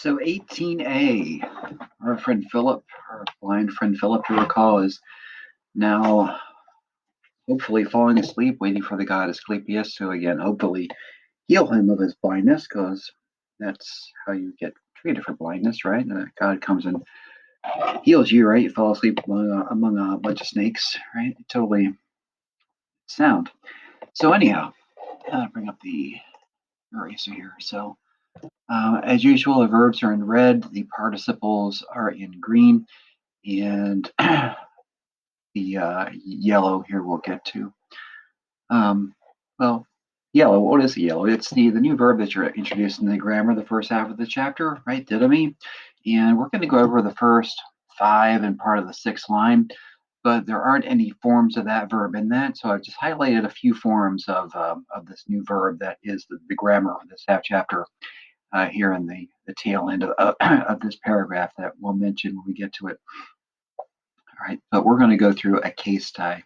So 18A, our friend Philip, our blind friend Philip, you recall, is now hopefully falling asleep, waiting for the god Asclepius to again hopefully heal him of his blindness, because that's how you get treated for blindness, right? God comes and heals you, right? You fall asleep among a bunch of snakes, right? Totally sound. So anyhow, bring up the eraser here. So as usual, the verbs are in red, the participles are in green, and the yellow here we'll get to. Well, yellow, what is yellow? It's the new verb that you're introduced in the grammar, the first half of the chapter, right? Didomi. And we're going to go over the first 5 and part of the 6th line, but there aren't any forms of that verb in that. So I've just highlighted a few forms of this new verb that is the grammar of this half chapter here in the tail end of this paragraph that we'll mention when we get to it. All right, but we're going to go through a case tie.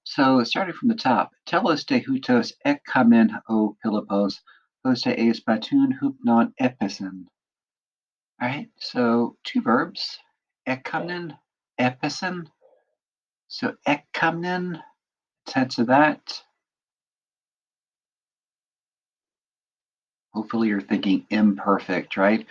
So starting from the top, telos de hutos ekamen o Philippos, hoste eis batun hupnon episen. All right, so 2 verbs, ekamen, episen. So ekamen, sense of that. Hopefully you're thinking imperfect, right?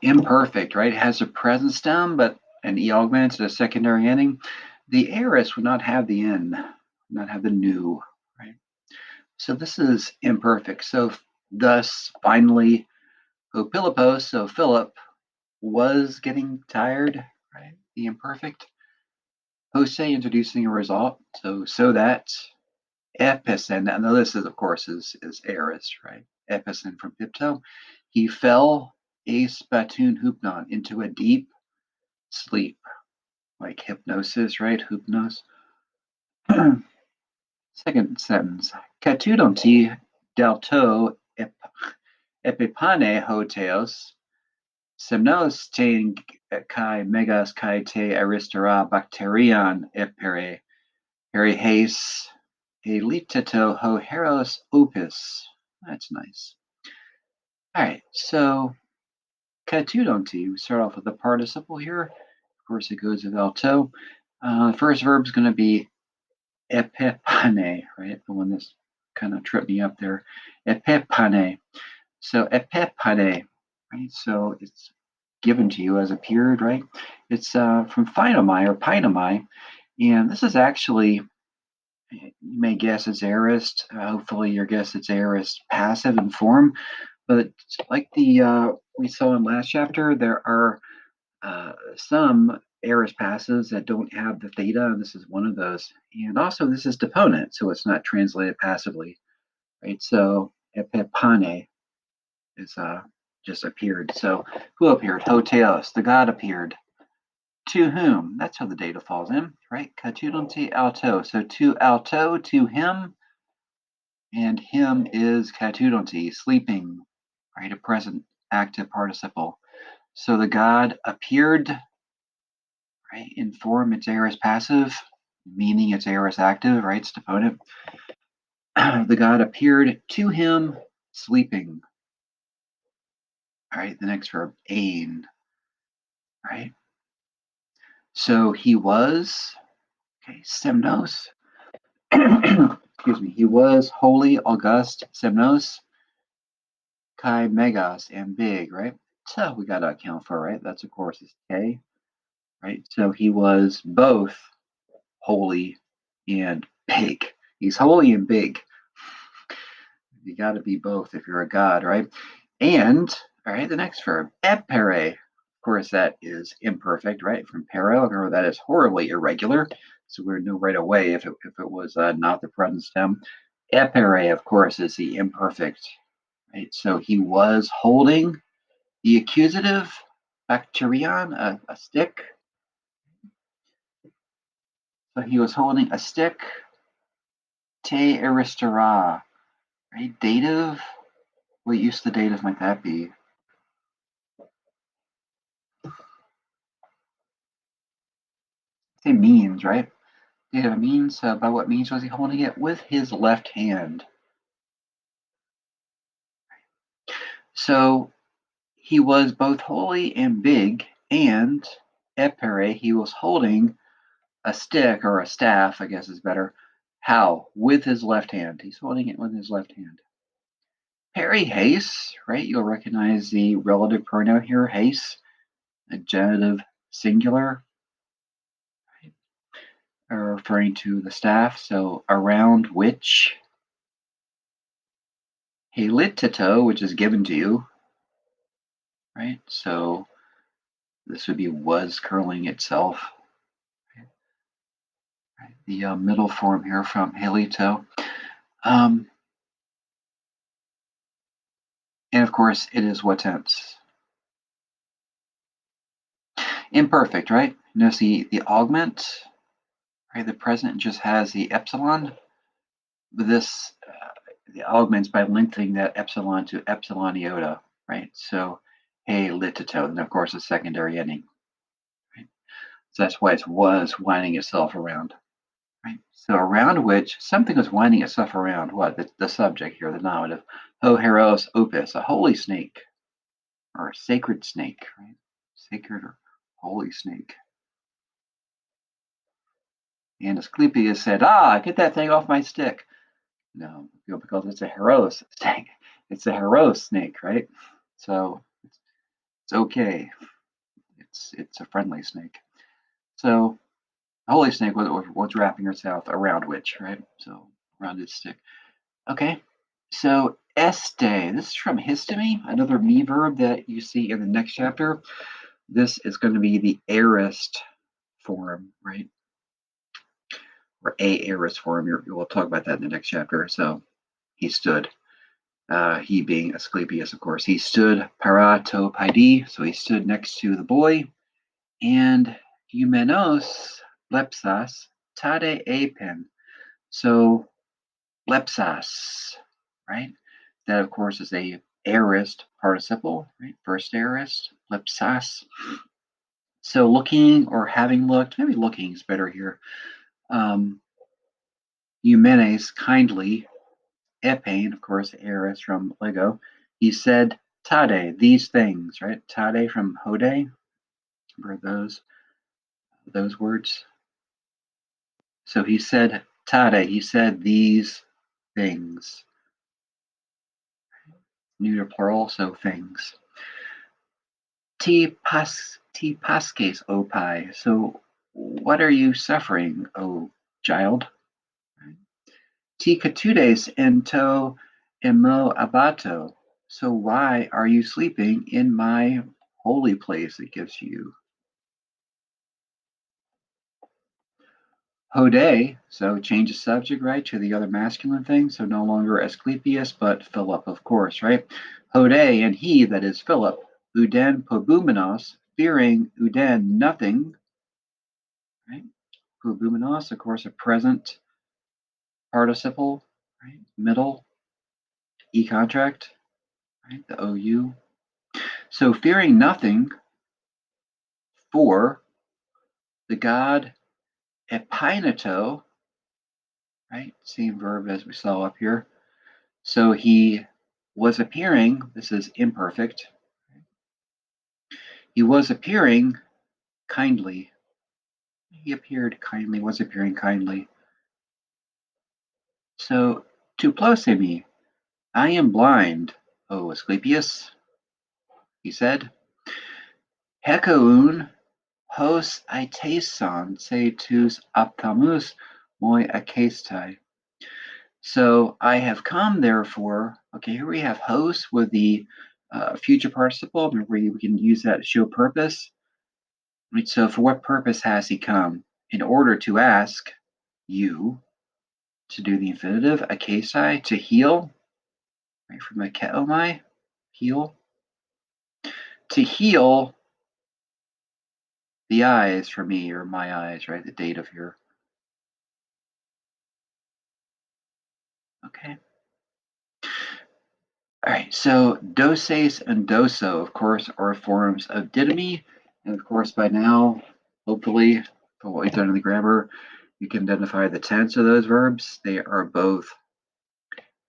Imperfect, right? It has a present stem, but an e augment at a secondary ending. The aorist would not have the n, would not have the new, right? So this is imperfect. So thus, finally, Philippos, so Philip, was getting tired, right? The imperfect. Jose introducing a result. So that episen, now this is, of course, is aorist, right? Episen from Pipto. He fell a spatoon hupnon into a deep sleep, like hypnosis, right? Hypnos. Second sentence. Katudonti delto epipane hoteos semnos te kai megas kai te aristera bacterian epere perihes eliteto ho heros opus. That's nice. All right, so katudonti, we start off with the participle here. Of course, it goes with alto. The first verb is going to be epipane, right? The one that's kind of tripped me up there. Epipane. So epipane, right? So it's given to you as appeared, right? It's from phinomai or painomai, and this is actually, you may guess it's aorist. Hopefully your guess it's aorist passive in form, but like the we saw in last chapter, there are some aorist passives that don't have the theta, and this is one of those. And also this is deponent, so it's not translated passively, right? So epipane is just appeared. So who appeared? Hoteos, the god appeared. To whom? That's how the data falls in, right? Katudonti alto. So to alto, to him, and him is katudonti, sleeping, right? A present active participle. So the god appeared, right? In form, it's aorist passive, meaning it's aorist active, right? It's deponent. The god appeared to him, sleeping. All right, the next verb, ain, right? So he was, okay, semnos. Excuse me. He was holy, august, semnos, kai megas, and big, right? So we got to account for, right? That's, of course, is K, right? So he was both holy and big. He's holy and big. You got to be both if you're a god, right? And, all right, the next verb, epere. Of course, that is imperfect, right? From pero. Remember, that is horribly irregular. So we would know right away if it was not the present stem. Epere, of course, is the imperfect, right? So he was holding the accusative, bacterian, a stick. So he was holding a stick. Te aristera, right? Dative. What use of the dative might that be? Say means, right? Dative means. By what means was he holding it? With his left hand. So He was both holy and big, and epere, he was holding a stick or a staff, I guess is better. How? With his left hand. He's holding it with his left hand. Peri heis, right? You'll recognize the relative pronoun here, heis, a genitive singular, right? Referring to the staff. So around which, helitito, which is given to you, right? So this would be was curling itself. Right? The middle form here from helito. And of course, it is what tense? Imperfect, right? Notice the augment, right? The present just has the epsilon. But this the augments by lengthening that epsilon to epsilon iota, right? So helitito, and of course, a secondary ending. Right? So that's why it was winding itself around. Right? So around which something was winding itself around what? The subject here, the nominative. Ho heros opus, a holy snake, or a sacred snake, right? Sacred or holy snake. And Asclepius said, get that thing off my stick. No, because it's a heros snake. It's a heros snake, right? So it's okay. It's a friendly snake. So the holy snake was wrapping herself around which, right? So around its stick. Okay. So este, this is from histemi, another me verb that you see in the next chapter. This is going to be the aorist form, right? Or a aorist form. We'll talk about that in the next chapter. So he stood. He being Asclepius, of course. He stood parato paidi, so he stood next to the boy. And eumenos lepsas tade apen. So lepsas, right? That, of course, is a aorist participle, right? First aorist, lepsas. So looking or having looked, maybe looking is better here. Eumenes, kindly, epain, of course, aorist from Lego. He said, tade, these things, right? Tade from hode. Remember those words? So he said, tade, he said these things. Neuter plural, so things. Ti paskes, O pi. So what are you suffering, O child? Ti catudes ento emo abato. So why are you sleeping in my holy place it gives you? Hode, so change the subject, right, to the other masculine thing. So no longer Asclepius, but Philip, of course, right? Hode, and he, that is Philip, uden pobumenos, fearing uden nothing, right? Pobumenos, of course, a present participle, right? Middle, e-contract, right? The OU. So fearing nothing for the god Epinato, right? Same verb as we saw up here. So he was appearing, this is imperfect. He was appearing kindly. He appeared kindly, was appearing kindly. So to plosemi, I am blind, O Asclepius, he said. Hecaun hos aiteson se tus optamus moi akestai. So I have come, therefore. Okay, here we have hos with the future participle. Remember, we can use that to show purpose. Right, so for what purpose has he come? In order to ask you to do the infinitive, akesai, to heal, right, from akeomai, heal. To heal the eyes for me, or my eyes, right, the dative here. Okay. All right, so doses and doso, of course, are forms of didomy. And of course, by now, hopefully, for what we've done in the grammar, you can identify the tense of those verbs. They are both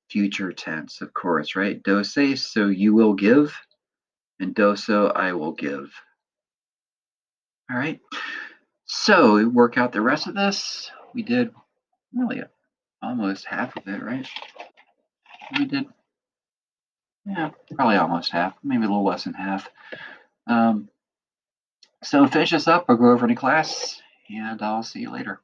future tense, of course, right? Doses, so you will give. and doso I will give. All right, so we work out the rest of this. We did really almost half of it, right? We did, yeah, probably almost half, maybe a little less than half. So finish this up, I'll go over to class, and I'll see you later.